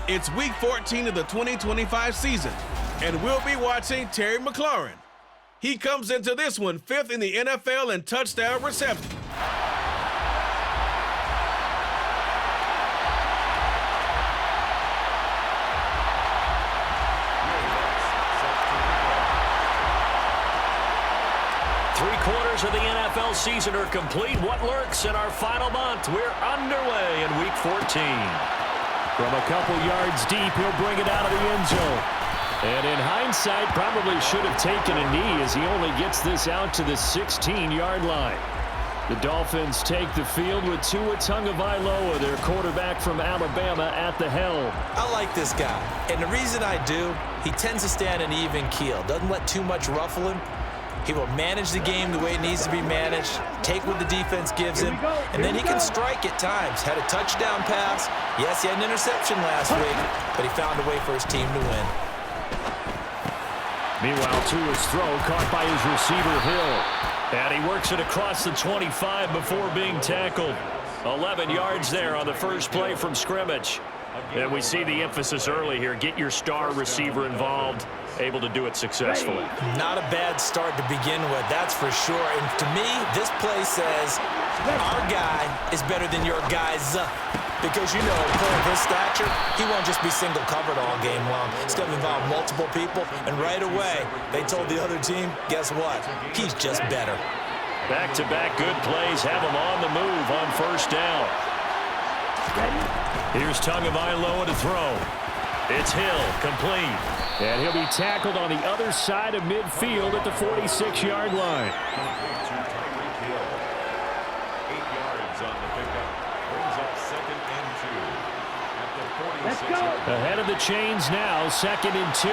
It's Week 14 of the 2025 season, and we'll be watching Terry McLaurin. He comes into this one 5th in the NFL in touchdown reception. Three-quarters of the NFL season are complete. What lurks in our final month? We're underway in Week 14. From a couple yards deep, he'll bring it out of the end zone. And in hindsight, probably should have taken a knee as he only gets this out to the 16-yard line. The Dolphins take the field with Tua Tagovailoa, their quarterback from Alabama, at the helm. I like this guy, and the reason I do, he tends to stand an even keel. Doesn't let too much ruffle him. He will manage the game the way it needs to be managed, take what the defense gives him, and then he can strike at times. Had a touchdown pass. Yes, he had an interception last week, but he found a way for his team to win. Meanwhile, Tua's throw caught by his receiver, Hill. And he works it across the 25 before being tackled. 11 yards there on the first play from scrimmage. And we see the emphasis early here. Get your star receiver involved. Able to do it successfully. Not a bad start to begin with, that's for sure. And to me, this play says our guy is better than your guys. Because, you know, a player of his stature, he won't just be single covered all game long. It's going to involve multiple people. And right away, they told the other team, guess what? He's just better. Back-to-back good plays have him on the move on first down. Here's Tagovailoa to throw. It's Hill, complete. And he'll be tackled on the other side of midfield at the 46-yard line. 8 yards on the pickup. Brings up 2nd and 2. At the 46-yard line. Ahead of the chains now, 2nd and 2.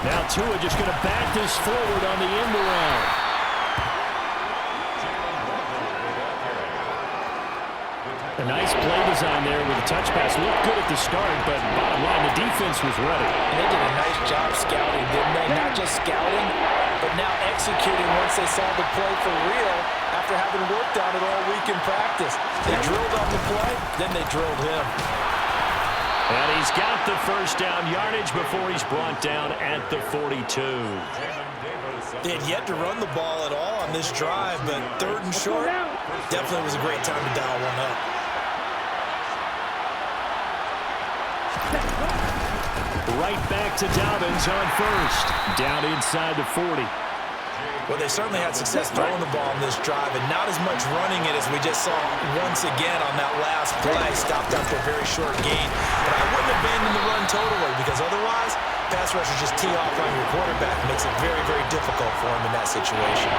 Now Tua just going to back this forward on the end around. A nice play design there with a touch pass. Looked good at the start, but bottom line, the defense was ready. And they did a nice job scouting, didn't they? Not just scouting, but now executing once they saw the play for real after having worked on it all week in practice. They drilled on the play, then they drilled him. And he's got the first down yardage before he's brought down at the 42. They had yet to run the ball at all on this drive, but 3rd and short, definitely was a great time to dial one up. Right back to Dobbins on first. Down inside the 40. Well, they certainly had success throwing the ball on this drive, and not as much running it as we just saw once again on that last play. Stopped after a very short gain. But I wouldn't abandon the run totally, because otherwise, pass rushers just tee off on your quarterback. It makes it very, very difficult for him in that situation.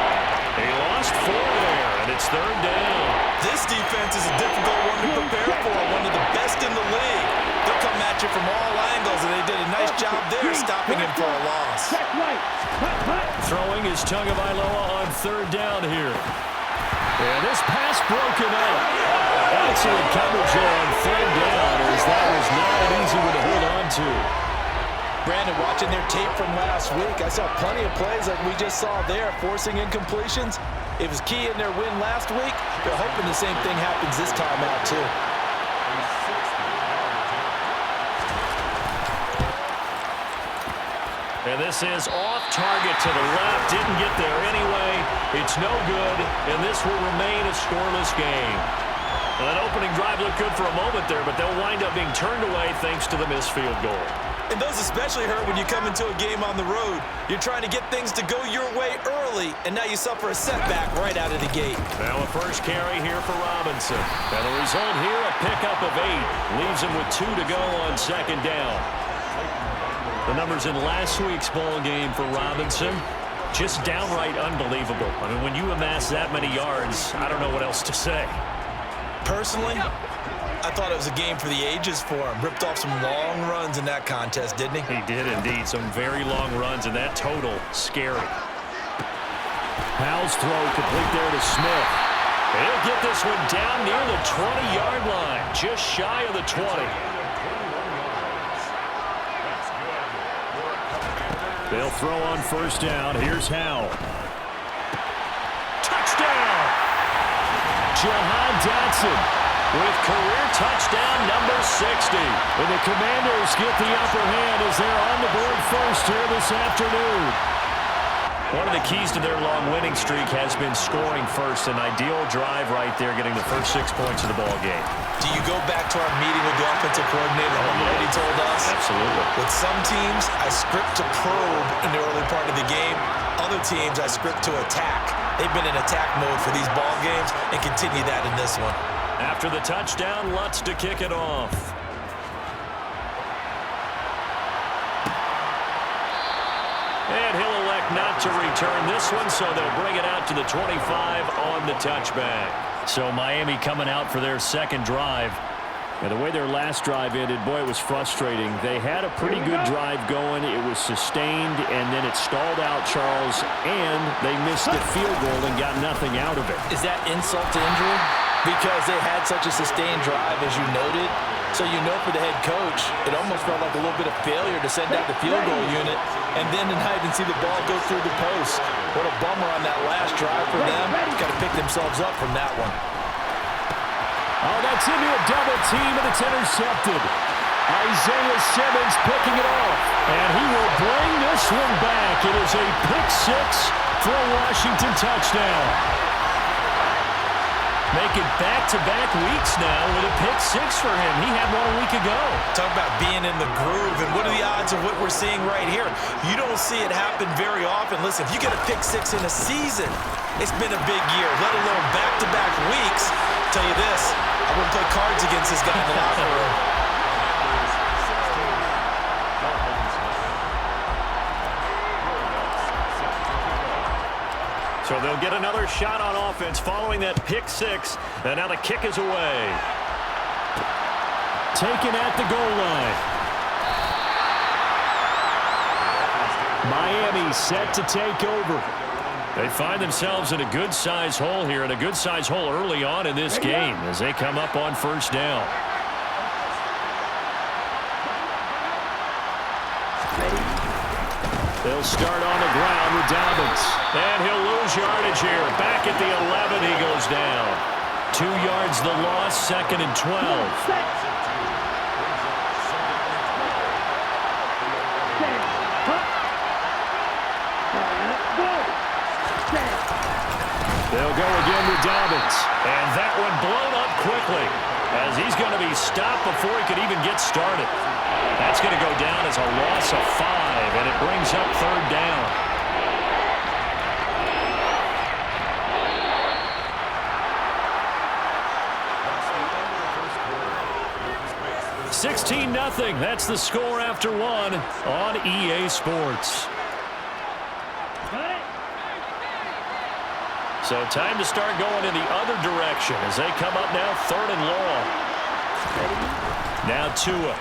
He lost 4 there, and it's 3rd down. This defense is a difficult one to prepare for, one of the best in the league. They'll come at you from all angles, and they did a nice job there stopping him for a loss. Throwing is Tagovailoa on 3rd down here. And this pass broken up. Excellent coverage there on 3rd down, as that was not an easy one to hold on to. Brandon, watching their tape from last week, I saw plenty of plays like we just saw there, forcing incompletions. It was key in their win last week. They're hoping the same thing happens this time out, too. And this is off target to the left. Didn't get there anyway. It's no good, and this will remain a scoreless game. Well, that opening drive looked good for a moment there, but they'll wind up being turned away thanks to the missed field goal. And those especially hurt when you come into a game on the road. You're trying to get things to go your way early, and now you suffer a setback right out of the gate. Now a first carry here for Robinson. And the result here, a pickup of 8. Leaves him with 2 to go on 2nd down. The numbers in last week's ball game for Robinson, just downright unbelievable. I mean, when you amass that many yards, I don't know what else to say. Personally, I thought it was a game for the ages for him. Ripped off some long runs in that contest, didn't he? He did indeed. Some very long runs, and that total, scary. Powell's throw complete there to Smith. He'll get this one down near the 20-yard line, just shy of the 20. They'll throw on first down. Here's Howell. Touchdown! Jahan Dotson with career touchdown number 60. And the Commanders get the upper hand as they're on the board first here this afternoon. One of the keys to their long winning streak has been scoring first. An ideal drive right there, getting the first 6 points of the ball game. Do you go back to our meeting with the offensive coordinator? Remember what he told us? Absolutely. With some teams, I script to probe in the early part of the game. Other teams, I script to attack. They've been in attack mode for these ball games and continue that in this one. After the touchdown, Lutz to kick it off. And he'll elect not to return this one, so they'll bring it out to the 25 on the touchback. So Miami coming out for their second drive. And the way their last drive ended, boy, it was frustrating. They had a pretty good drive going. It was sustained, and then it stalled out, Charles, and they missed the field goal and got nothing out of it. Is that insult to injury? Because they had such a sustained drive, as you noted. So you know for the head coach, it almost felt like a little bit of failure to send out the field goal unit and then to not even see the ball go through the post. What a bummer on that last drive for them. Got to pick themselves up from that one. Oh, that's into a double team, and it's intercepted. Isaiah Simmons picking it off, and he will bring this one back. It is a pick six for a Washington touchdown. Making back-to-back weeks now with a pick six for him. He had one a week ago. Talk about being in the groove, and what are the odds of what we're seeing right here? You don't see it happen very often. Listen, if you get a pick six in a season, it's been a big year, let alone back-to-back weeks. I'll tell you this, I wouldn't play cards against this guy in the locker room. So they'll get another shot on offense following that pick six. And now the kick is away. Taken at the goal line. Miami set to take over. They find themselves in a good-sized hole here, and a good-sized hole early on in this game as they come up on first down. They'll start on the ground with Dolphins. And he'll lose yardage here. Back at the 11, he goes down. 2 yards the loss, 2nd and 12. They'll go again with Dolphins. And that one blown up quickly as he's going to be stopped before he could even get started. That's going to go down as a loss of 5, and it brings up 3rd down. $16-0. That's the score after one on EA Sports. So time to start going in the other direction as they come up now 3rd and long. Now Tua.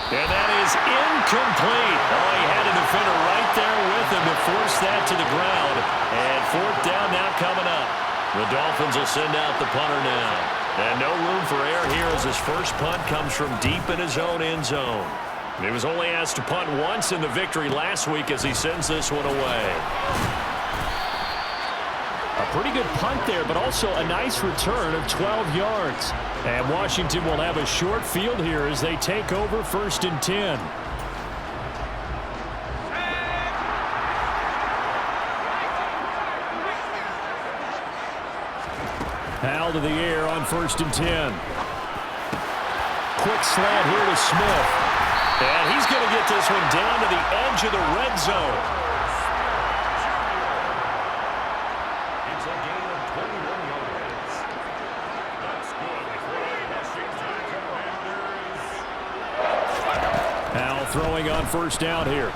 And that is incomplete. Oh, he had a defender right there with him to force that to the ground. And 4th down now coming up. The Dolphins will send out the punter now. And no room for error here as his first punt comes from deep in his own end zone. He was only asked to punt once in the victory last week as he sends this one away. A pretty good punt there, but also a nice return of 12 yards. And Washington will have a short field here as they take over 1st and 10. Hal to the air on 1st and 10. Quick slant here to Smith. And he's going to get this one down to the edge of the red zone. Throwing on 1st down here.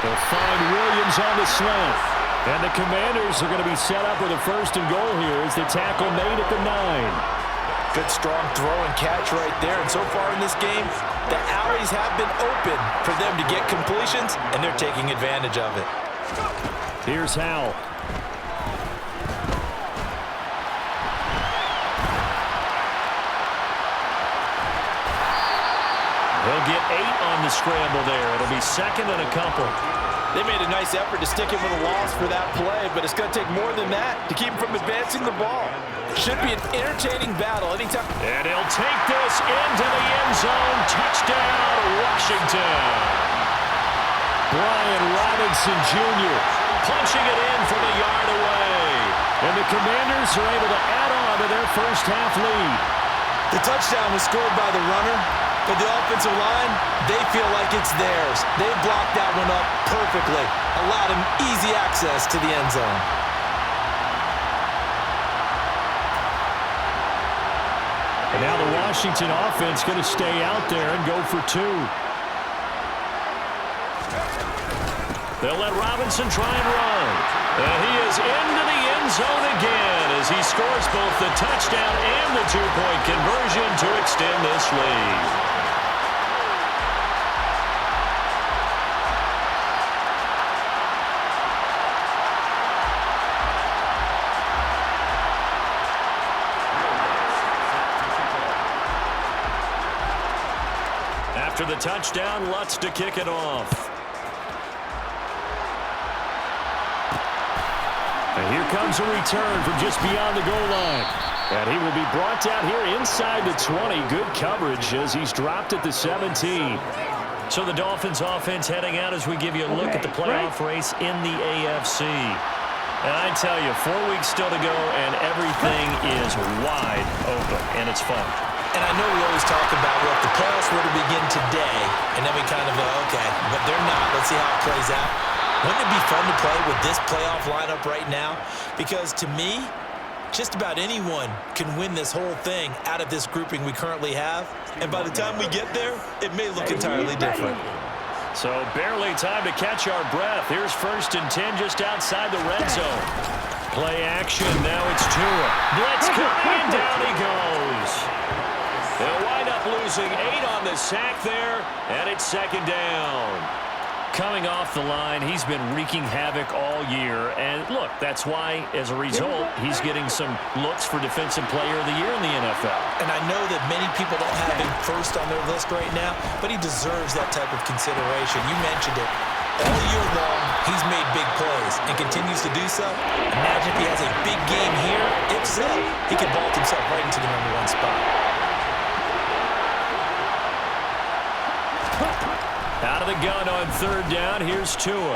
They'll find Williams on the slant. And the Commanders are going to be set up with a 1st and goal here as the tackle made at the 9. Good strong throw and catch right there. And so far in this game, the alleys have been open for them to get completions, and they're taking advantage of it. Here's Howell. He'll get 8 on the scramble there. It'll be 2nd and a couple. They made a nice effort to stick him with a loss for that play, but it's going to take more than that to keep him from advancing the ball. Should be an entertaining battle anytime. And he'll take this into the end zone. Touchdown, Washington. Brian Robinson Jr. punching it in from a yard away. And the Commanders are able to add on to their first half lead. The touchdown was scored by the runner, but the offensive line, they feel like it's theirs. They blocked that one up perfectly, allowed him easy access to the end zone. And now the Washington offense going to stay out there and go for two. They'll let Robinson try and run. And he is into the end zone again as he scores both the touchdown and the two-point conversion to extend this lead. After the touchdown, Lutz to kick it off. And here comes a return from just beyond the goal line. And he will be brought down here inside the 20. Good coverage as he's dropped at the 17. So the Dolphins offense heading out as we give you a look at the playoff race in the AFC. And I tell you, 4 weeks still to go, and everything is wide open, and it's fun. And I know we always talk about, well, if the playoffs were to begin today, and then we kind of go, okay, but they're not. Let's see how it plays out. Wouldn't it be fun to play with this playoff lineup right now? Because to me, just about anyone can win this whole thing out of this grouping we currently have. And by the time we get there, it may look entirely different. So barely time to catch our breath. Here's 1st and 10 just outside the red zone. Play action. Now it's Tua. Blitz coming, and down he goes. They'll wind up losing 8 on the sack there, and it's 2nd down. Coming off the line, he's been wreaking havoc all year. And look, that's why, as a result, he's getting some looks for Defensive Player of the Year in the NFL. And I know that many people don't have him first on their list right now, but he deserves that type of consideration. You mentioned it. All year long, he's made big plays and continues to do so. Imagine if he has a big game here. If so, he could vault himself right into the #1 spot. Out of the gun on 3rd down, here's Tua.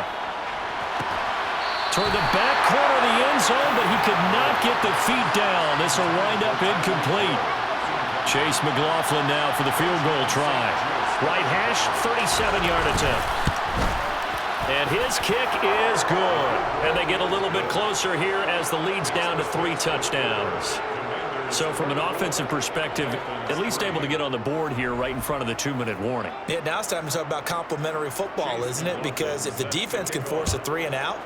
Toward the back corner of the end zone, but he could not get the feet down. This will wind up incomplete. Chase McLaughlin now for the field goal try. Right hash, 37-yard attempt. And his kick is good. And they get a little bit closer here as the lead's down to 3 touchdowns. So from an offensive perspective, at least able to get on the board here right in front of the 2-minute warning. Yeah, now it's time to talk about complementary football, isn't it? Because if the defense can force a 3 and out,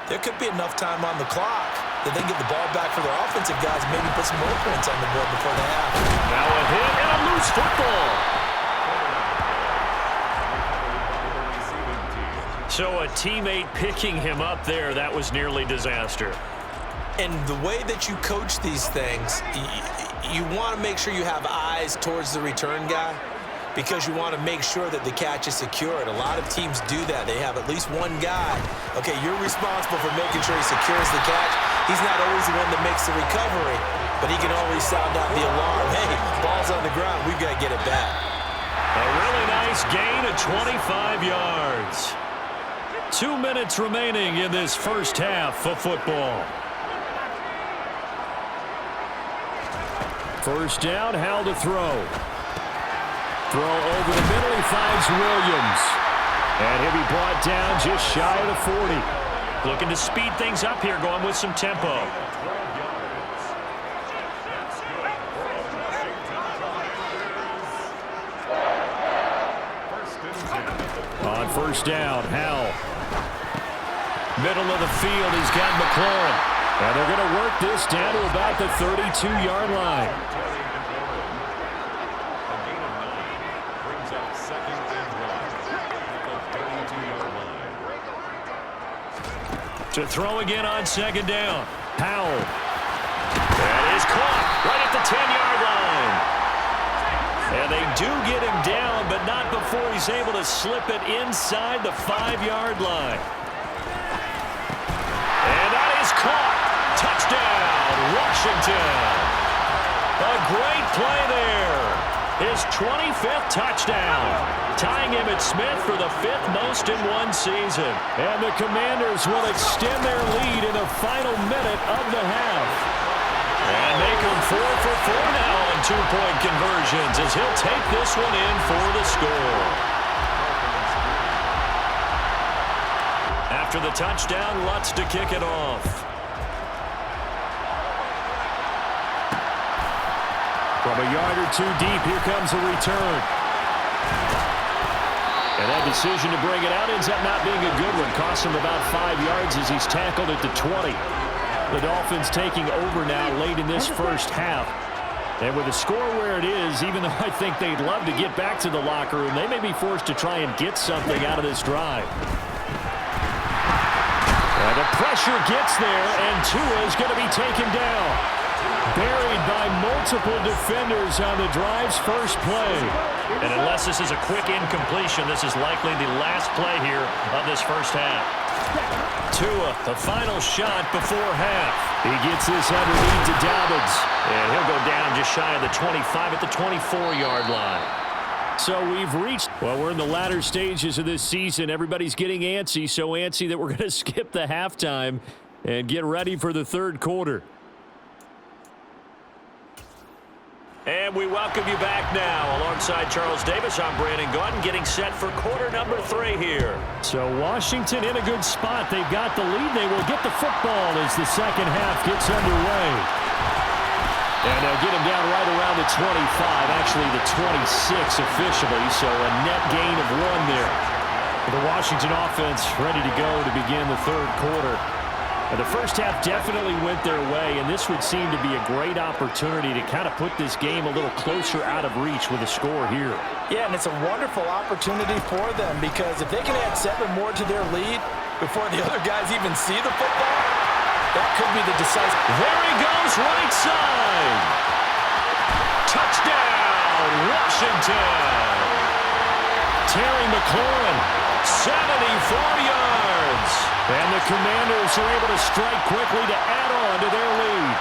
there could be enough time on the clock that they get the ball back for their offensive guys, maybe put some more points on the board before they have. Now a hit and a loose football. So a teammate picking him up there, that was nearly disaster. And the way that you coach these things, you want to make sure you have eyes towards the return guy because you want to make sure that the catch is secured. A lot of teams do that. They have at least one guy. Okay, you're responsible for making sure he secures the catch. He's not always the one that makes the recovery, but he can always sound out the alarm. Hey, ball's on the ground. We've got to get it back. A really nice gain of 25 yards. 2 minutes remaining in this first half of football. 1st down, Howell to throw. Throw over the middle, he finds Williams. And he'll be brought down just shy of the 40. Looking to speed things up here, going with some tempo. On 1st down, Howell. Middle of the field, he's got McLaurin. And they're going to work this down to about the 32-yard line. To throw again on 2nd down. Howell. That is caught right at the 10-yard line. And they do get him down, but not before he's able to slip it inside the 5-yard line. And that is caught. Touchdown, Washington. A great play there. His 25th touchdown, tying him at Smith for the 5th most in one season. And the Commanders will extend their lead in the final minute of the half. And make him 4 for 4 now on 2-point conversions as he'll take this one in for the score. After the touchdown, Lutz to kick it off. From a yard or two deep, here comes a return. And that decision to bring it out ends up not being a good one. Costs him about 5 yards as he's tackled at the 20. The Dolphins taking over now late in this first half. And with the score where it is, even though I think they'd love to get back to the locker room, they may be forced to try and get something out of this drive. And the pressure gets there, and Tua is going to be taken down. Buried by multiple defenders on the drive's first play. And unless this is a quick incompletion, this is likely the last play here of this first half. Tua, the final shot before half. He gets this underneath to Dobbins. And he'll go down just shy of the 25 at the 24-yard line. So we've reached, well, we're in the latter stages of this season. Everybody's getting antsy, so antsy that we're going to skip the halftime and get ready for the third quarter. And we welcome you back now. Alongside Charles Davis, I'm Brandon Gaudin, getting set for quarter number 3 here. So Washington in a good spot. They've got the lead. They will get the football as the second half gets underway. And they'll get him down right around the 25, actually the 26 officially, so a net gain of 1 there. The Washington offense ready to go to begin the third quarter. And the first half definitely went their way, and this would seem to be a great opportunity to kind of put this game a little closer out of reach with a score here. Yeah, and it's a wonderful opportunity for them because if they can add 7 more to their lead before the other guys even see the football, that could be the decisive. There he goes, right side. Touchdown, Washington. Terry McLaurin, 74 yards. And the Commanders are able to strike quickly to add on to their lead.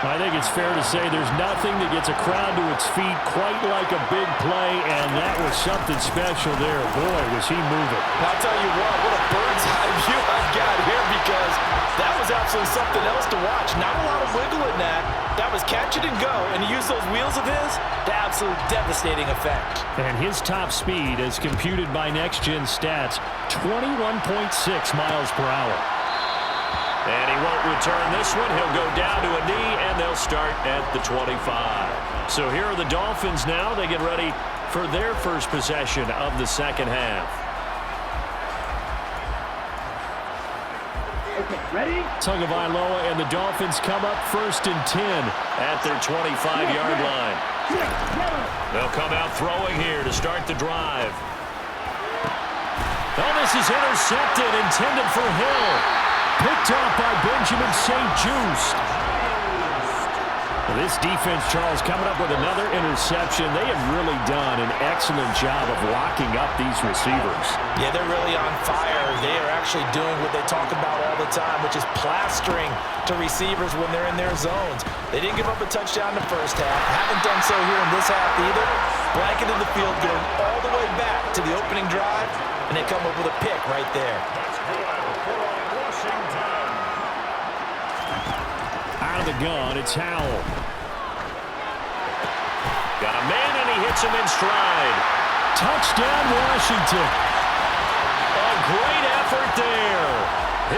I think it's fair to say there's nothing that gets a crowd to its feet quite like a big play, and that was something special there. Boy, was he moving. I'll tell you what a bird's eye view I've got here because that was absolutely something else to watch. Not a lot of wiggle in that. That was catch it and go, and he used those wheels of his to absolute devastating effect. And his top speed, as computed by Next Gen Stats, 21.6 miles per hour. And he won't return this one. He'll go down to a knee, and they'll start at the 25. So here are the Dolphins now. They get ready for their first possession of the second half. Okay, ready? Tagovailoa and the Dolphins come up 1st and 10 at their 25-yard line. They'll come out throwing here to start the drive. Oh, this is intercepted, intended for Hill. Picked off by Benjamin St. Just. This defense, Charles, coming up with another interception. They have really done an excellent job of locking up these receivers. Yeah, they're really on fire. They are actually doing what they talk about all the time, which is plastering to receivers when they're in their zones. They didn't give up a touchdown in the first half. Haven't done so here in this half either. Blanketed the field, going all the way back to the opening drive, and they come up with a pick right there. Out of the gun, it's Howell. Got a man, and he hits him in stride. Touchdown, Washington. A great effort there.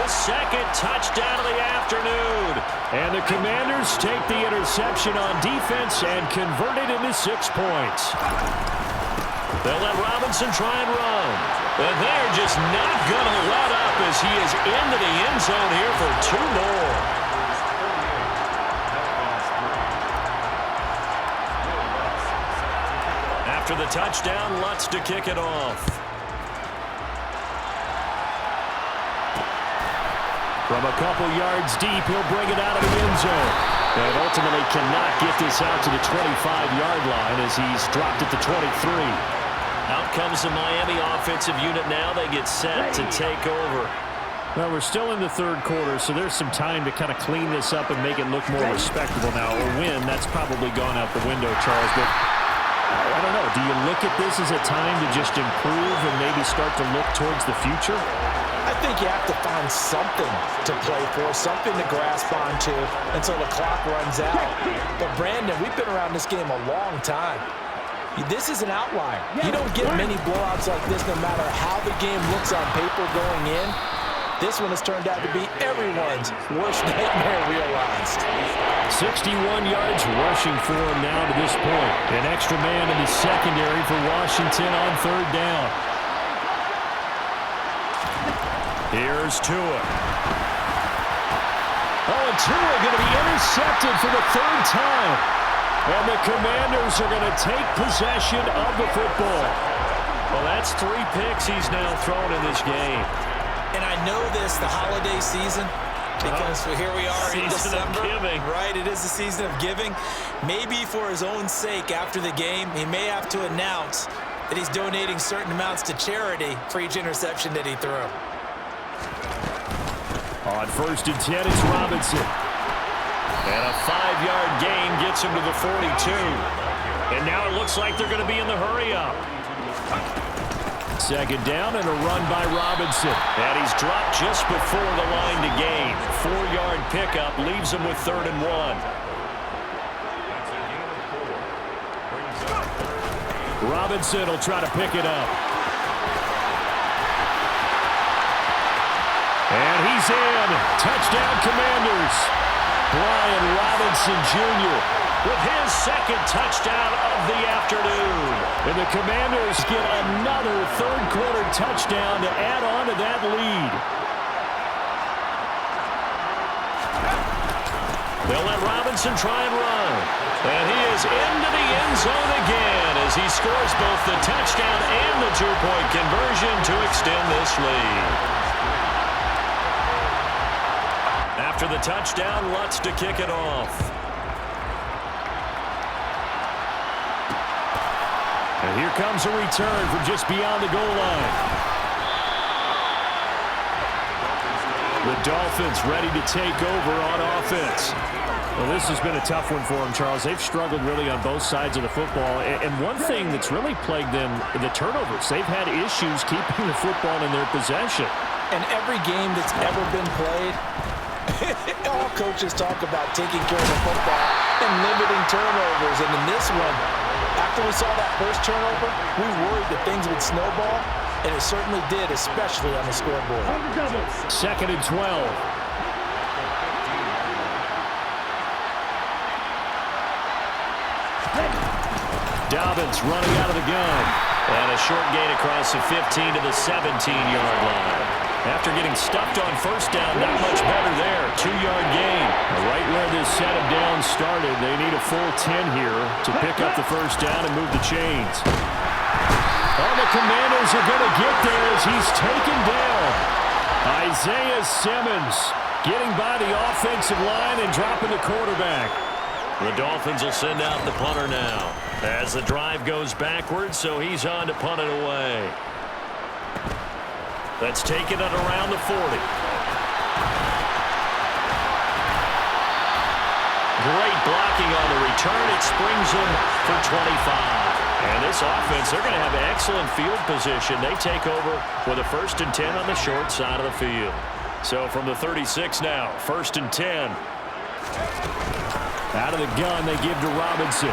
His second touchdown of the afternoon. And the Commanders take the interception on defense and convert it into 6 points. They'll let Robinson try and run. And they're just not going to let up as he is into the end zone here for 2 more. After the touchdown, Lutz to kick it off. From a couple yards deep, he'll bring it out of the end zone. And ultimately cannot get this out to the 25-yard line as he's dropped at the 23. Out comes the Miami offensive unit now. They get set to take over. Well, we're still in the third quarter, so there's some time to kind of clean this up and make it look more respectable now. A win, that's probably gone out the window, Charles. But I don't know. Do you look at this as a time to just improve and maybe start to look towards the future? I think you have to find something to play for, something to grasp onto until the clock runs out. But, Brandon, we've been around this game a long time. This is an outlier. You don't get many blowouts like this no matter how the game looks on paper going in. This one has turned out to be everyone's worst nightmare realized. 61 yards rushing for him now to this point. An extra man in the secondary for Washington on third down. Here's Tua. Oh, and Tua going to be intercepted for the third time. And the Commanders are going to take possession of the football. Well, that's 3 picks he's now thrown in this game. And I know this, the holiday season, because here we are in December. Right, it is the season of giving. Maybe for his own sake after the game, he may have to announce that he's donating certain amounts to charity for each interception that he threw. On 1st and 10, it's Robinson. And a 5-yard gain gets him to the 42. And now it looks like they're going to be in the hurry-up. Second down and a run by Robinson. And he's dropped just before the line to gain. 4-yard pickup leaves him with 3rd and 1. Robinson will try to pick it up. And he's in. Touchdown, Commanders. Brian Robinson Jr. with his second touchdown of the afternoon. And the Commanders get another third-quarter touchdown to add on to that lead. They'll let Robinson try and run. And he is into the end zone again as he scores both the touchdown and the 2-point conversion to extend this lead. After the touchdown, Lutz to kick it off. And here comes a return from just beyond the goal line. The Dolphins ready to take over on offense. Well, this has been a tough one for them, Charles. They've struggled really on both sides of the football. And one thing that's really plagued them, the turnovers. They've had issues keeping the football in their possession. And every game that's ever been played, all coaches talk about taking care of the football and limiting turnovers. And in this one, after we saw that first turnover, we worried that things would snowball, and it certainly did, especially on the scoreboard. 2nd and 12. Dobbins running out of the gun. And a short gain across the 15 to the 17-yard line. After getting stuffed on first down, not much better there. 2-yard gain. Right where this set of downs started, they need a full 10 here to pick up the first down and move the chains. Oh, the Commanders are going to get there as he's taken down. Isaiah Simmons getting by the offensive line and dropping the quarterback. The Dolphins will send out the punter now as the drive goes backwards, so he's on to punt it away. Let's take it at around the 40. Great blocking on the return. It springs him for 25. And this offense, they're going to have excellent field position. They take over with a 1st and 10 on the short side of the field. So from the 36 now, 1st and 10. Out of the gun, they give to Robinson.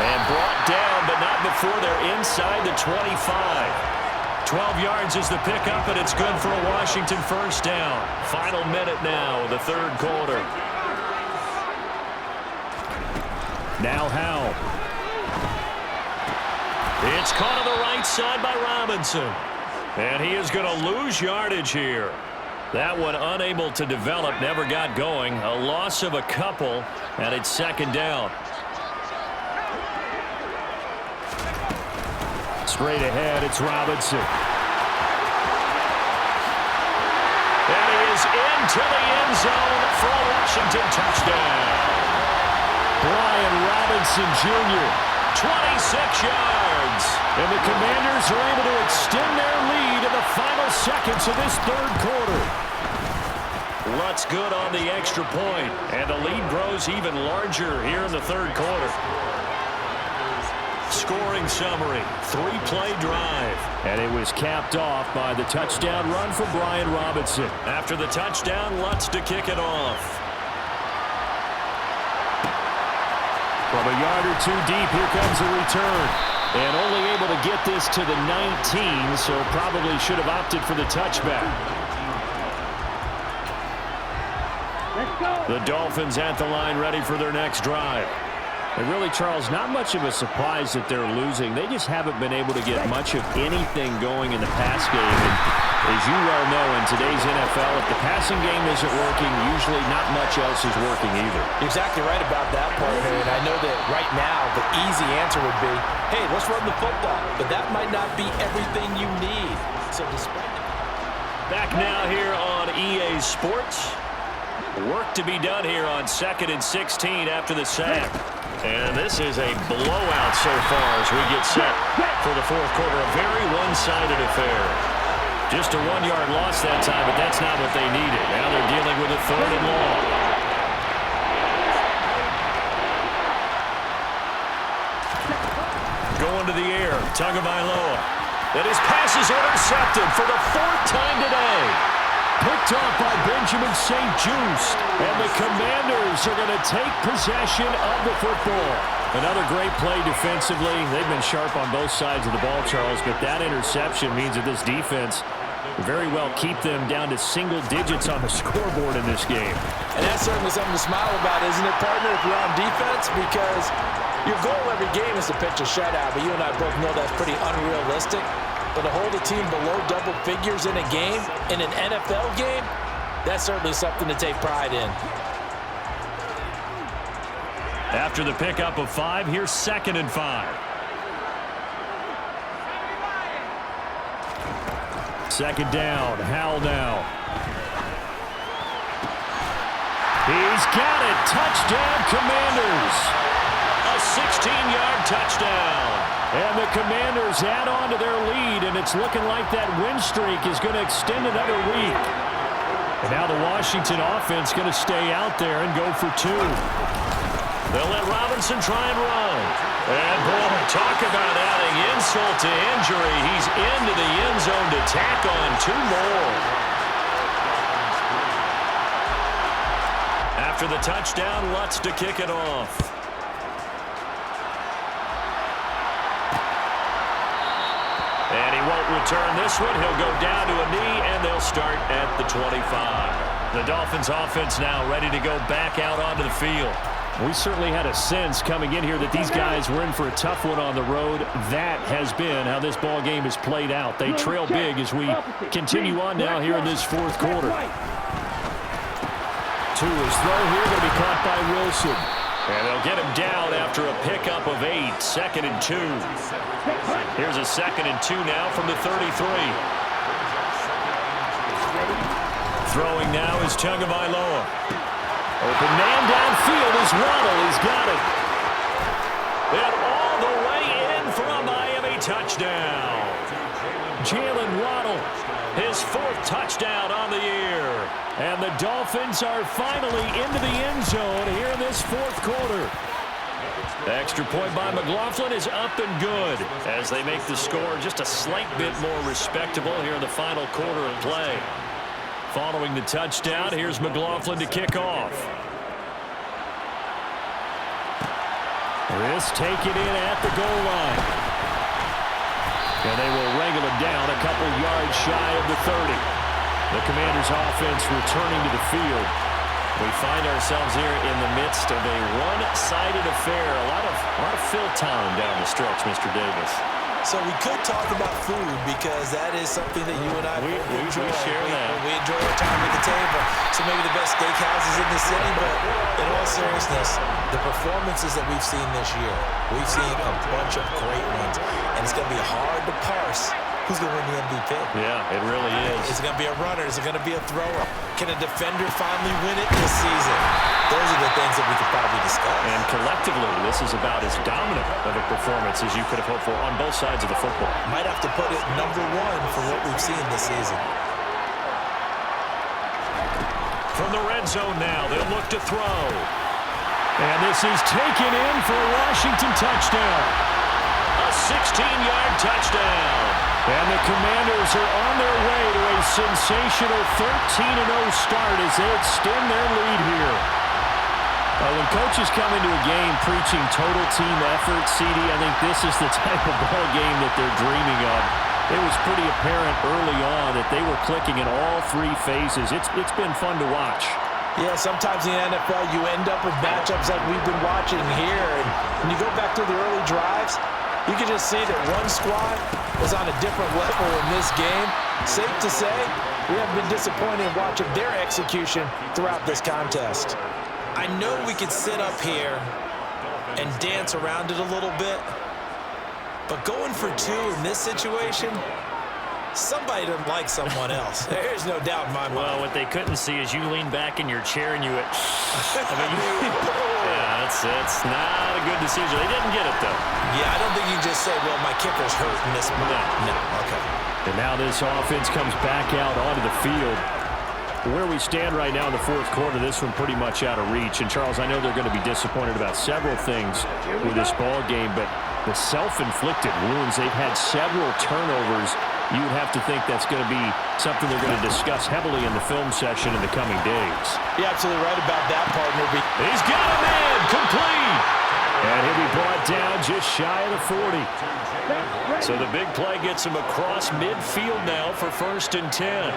And brought down, but not before they're inside the 25. 12 yards is the pickup, and it's good for a Washington first down. Final minute now, the third quarter. Now Howell. It's caught on the right side by Robinson. And he is going to lose yardage here. That one unable to develop, never got going. A loss of a couple, and it's 2nd down. Straight ahead, it's Robinson. And he is into the end zone for a Washington touchdown. Brian Robinson Jr., 26 yards. And the Commanders are able to extend their lead in the final seconds of this third quarter. Lutz good on the extra point, and the lead grows even larger here in the third quarter. Scoring summary, 3-play drive. And it was capped off by the touchdown run for Brian Robinson. After the touchdown, Lutz to kick it off. From a yard or two deep, here comes a return. And only able to get this to the 19, so probably should have opted for the touchback. The Dolphins at the line ready for their next drive. And really, Charles, not much of a surprise that they're losing. They just haven't been able to get much of anything going in the pass game. And as you well know, in today's NFL, if the passing game isn't working, usually not much else is working either. You're exactly right about that part, and I know that right now the easy answer would be, hey, let's run the football. But that might not be everything you need. So despite Back now here on EA Sports. Work to be done here on 2nd and 16 after the sack. And this is a blowout so far as we get set for the fourth quarter. A very one-sided affair. Just a 1-yard loss that time, but that's not what they needed. Now they're dealing with a 3rd and long. Going to the air, Tagovailoa. And his pass is intercepted for the 4th time today. Picked off by Benjamin St. Just. And the Commanders are going to take possession of the football. Another great play defensively. They've been sharp on both sides of the ball, Charles, but that interception means that this defense very well keep them down to single digits on the scoreboard in this game. And that's certainly something to smile about, isn't it, partner, if you're on defense? Because your goal every game is to pitch a shutout, but you and I both know that's pretty unrealistic. But to hold a team below double figures in a game, in an NFL game, that's certainly something to take pride in. After the pickup of 5, here's 2nd and 5. 2nd down, Howell now. He's got it, touchdown Commanders. A 16-yard touchdown. And the Commanders add on to their lead, and it's looking like that win streak is going to extend another week. And now the Washington offense going to stay out there and go for 2. They'll let Robinson try and run. And, boy, talk about adding insult to injury. He's into the end zone to tack on 2 more. After the touchdown, Lutz to kick it off. And he won't return this one. He'll go down to a knee, and they'll start at the 25. The Dolphins offense now ready to go back out onto the field. We certainly had a sense coming in here that these guys were in for a tough one on the road. That has been how this ball game has played out. They trail big as we continue on now here in this fourth quarter. To his throw here, going to be caught by Wilson. And they'll get him down after a pickup of 8, 2nd and 2. Here's a 2nd and 2 now from the 33. Throwing now is Tagovailoa. Open man downfield is Waddle. He's got it. And all the way in for a Miami touchdown. Jalen Waddle, his 4th touchdown on the year. And the Dolphins are finally into the end zone here in this fourth quarter. Extra point by McLaughlin is up and good as they make the score just a slight bit more respectable here in the final quarter of play. Following the touchdown, here's McLaughlin to kick off. This taken in at the goal line. And they will wrangle him down a couple yards shy of the 30. The Commanders' offense returning to the field. We find ourselves here in the midst of a one-sided affair. A lot of fill time down the stretch, Mr. Davis. So we could talk about food because that is something that you and I we share that. We enjoy our time at the table. some maybe the best steakhouses in the city, but in all seriousness, the performances that we've seen this year, we've seen a bunch of great ones, and it's going to be hard to parse who's going to win the MVP. Yeah, it really is. Is it going to be a runner? Is it going to be a thrower? Can a defender finally win it this season? Those are the things that we could probably discuss. And collectively, this is about as dominant of a performance as you could have hoped for on both sides of the football. Might have to put it number one for what we've seen this season. From the red zone now, they'll look to throw. And this is taken in for a Washington touchdown. A 16-yard touchdown. And the Commanders are on their way to a sensational 13-0 start as they extend their lead here. When coaches come into a game preaching total team effort, CD, I think this is the type of ball game that they're dreaming of. It was pretty apparent early on that they were clicking in all three phases. It's been fun to watch. Yeah, sometimes in the NFL you end up with matchups like we've been watching here. And when you go back to the early drives, you can just see that one squad was on a different level in this game. Safe to say, we haven't been disappointed in watching their execution throughout this contest. I know we could sit up here and dance around it a little bit, but going for two in this situation, somebody doesn't like someone else. There's no doubt in my mind. Well, what they couldn't see is you lean back in your chair and you went, yeah, it's not a good decision. They didn't get it, though. Yeah, I don't think you just say, well, my kicker's hurt in this moment. No, okay. And now this offense comes back out onto the field. Where we stand right now in the fourth quarter, this one pretty much out of reach. And, Charles, I know they're going to be disappointed about several things with this ball game, but the self-inflicted wounds, they've had several turnovers. You would have to think that's going to be something they're going to discuss heavily in the film session in the coming days. You're absolutely right about that, partner. He's got a man, complete. And he'll be brought down just shy of the 40. So the big play gets him across midfield now for 1st and 10.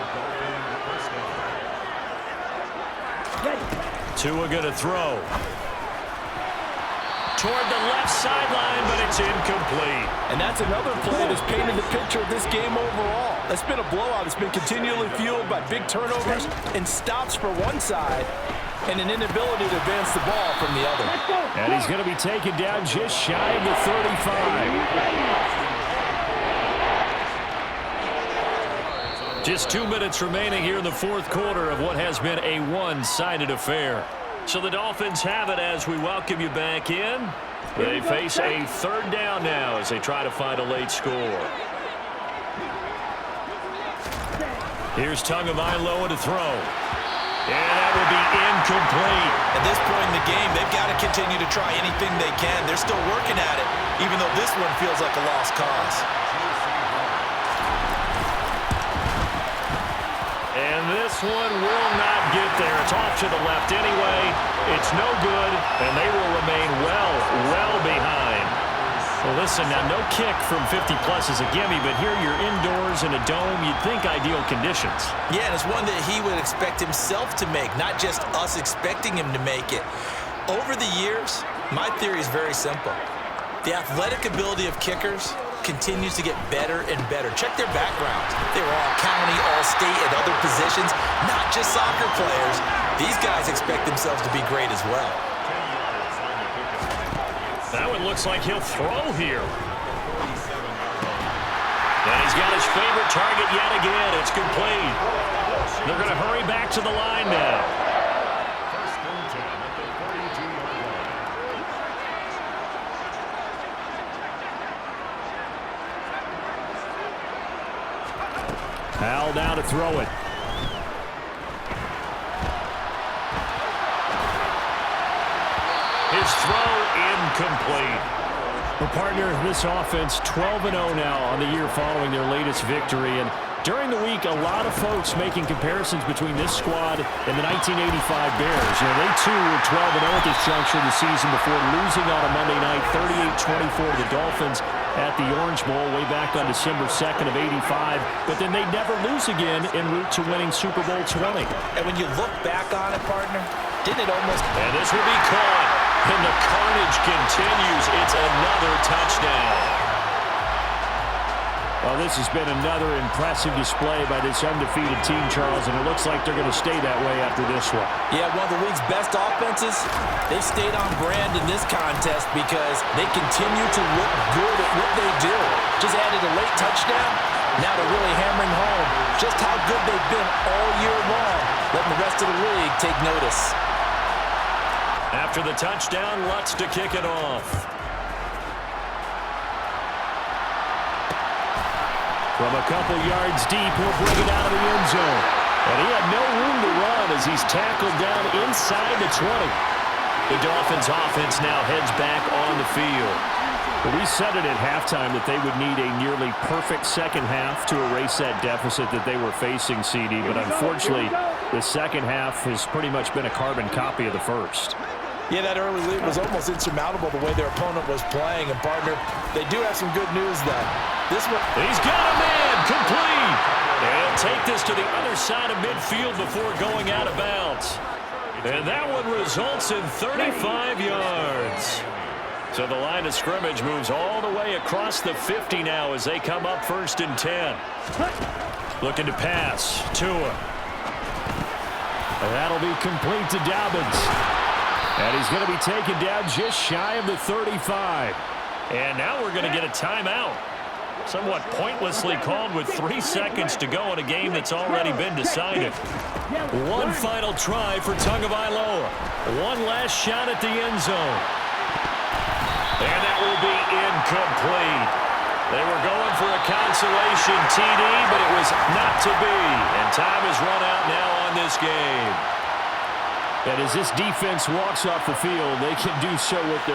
Tua going to throw. Toward the left sideline, but it's incomplete. And that's another play that's painted the picture of this game overall. It's been a blowout. It's been continually fueled by big turnovers and stops for one side and an inability to advance the ball from the other. And he's going to be taken down just shy of the 35. Just 2 minutes remaining here in the fourth quarter of what has been a one-sided affair. So the Dolphins have it as we welcome you back in. They face a third down now as they try to find a late score. Here's Tagovailoa to throw. And that will be incomplete. At this point in the game, they've got to continue to try anything they can. They're still working at it, even though this one feels like a lost cause. And this one will not get there. It's off to the left anyway. It's no good, and they will remain well behind. Well, listen, now no kick from 50-plus is a gimme, but here you're indoors in a dome. You'd think ideal conditions. Yeah, and it's one that he would expect himself to make, not just us expecting him to make it. Over the years, my theory is very simple. The athletic ability of kickers continues to get better and better. Check their backgrounds. They were all county, all state, at other positions, not just soccer players. These guys expect themselves to be great as well. That one looks like he'll throw here. And he's got his favorite target yet again. It's complete. They're going to hurry back to the line now. Al now to throw it. His throw incomplete. The partner, this offense 12-0 now on the year following their latest victory. And during the week, a lot of folks making comparisons between this squad and the 1985 Bears. You know, they too were 12-0 at this juncture of the season before losing on a Monday night 38-24 to the Dolphins at the Orange Bowl way back on December 2nd of '85. But then they'd never lose again en route to winning Super Bowl 20. And when you look back on it, partner, didn't it almost... And this will be caught. And the carnage continues. It's another touchdown. Well, this has been another impressive display by this undefeated team, Charles, and it looks like they're going to stay that way after this one. Yeah, one of the league's best offenses. They stayed on brand in this contest because they continue to look good at what they do. Just added a late touchdown. Now they're really hammering home just how good they've been all year long, letting the rest of the league take notice. After the touchdown, Lutz to kick it off. From a couple yards deep, he'll bring it out of the end zone. And he had no room to run as he's tackled down inside the 20. The Dolphins offense now heads back on the field. We said it at halftime that they would need a nearly perfect second half to erase that deficit that they were facing, CD. But unfortunately, the second half has pretty much been a carbon copy of the first. Yeah, that early lead was almost insurmountable the way their opponent was playing. And, partner, they do have some good news, though. This one, he's got a man, complete. And he'll take this to the other side of midfield before going out of bounds. And that one results in 35 yards. So the line of scrimmage moves all the way across the 50 now as they come up 1st and 10. Looking to pass. Tua. And that'll be complete to Dobbins. And he's going to be taken down just shy of the 35. And now we're going to get a timeout. Somewhat pointlessly called with 3 seconds to go in a game that's already been decided. One final try for Tagovailoa. One last shot at the end zone. And that will be incomplete. They were going for a consolation TD, but it was not to be. And time has run out now on this game. And as this defense walks off the field, they can do so with their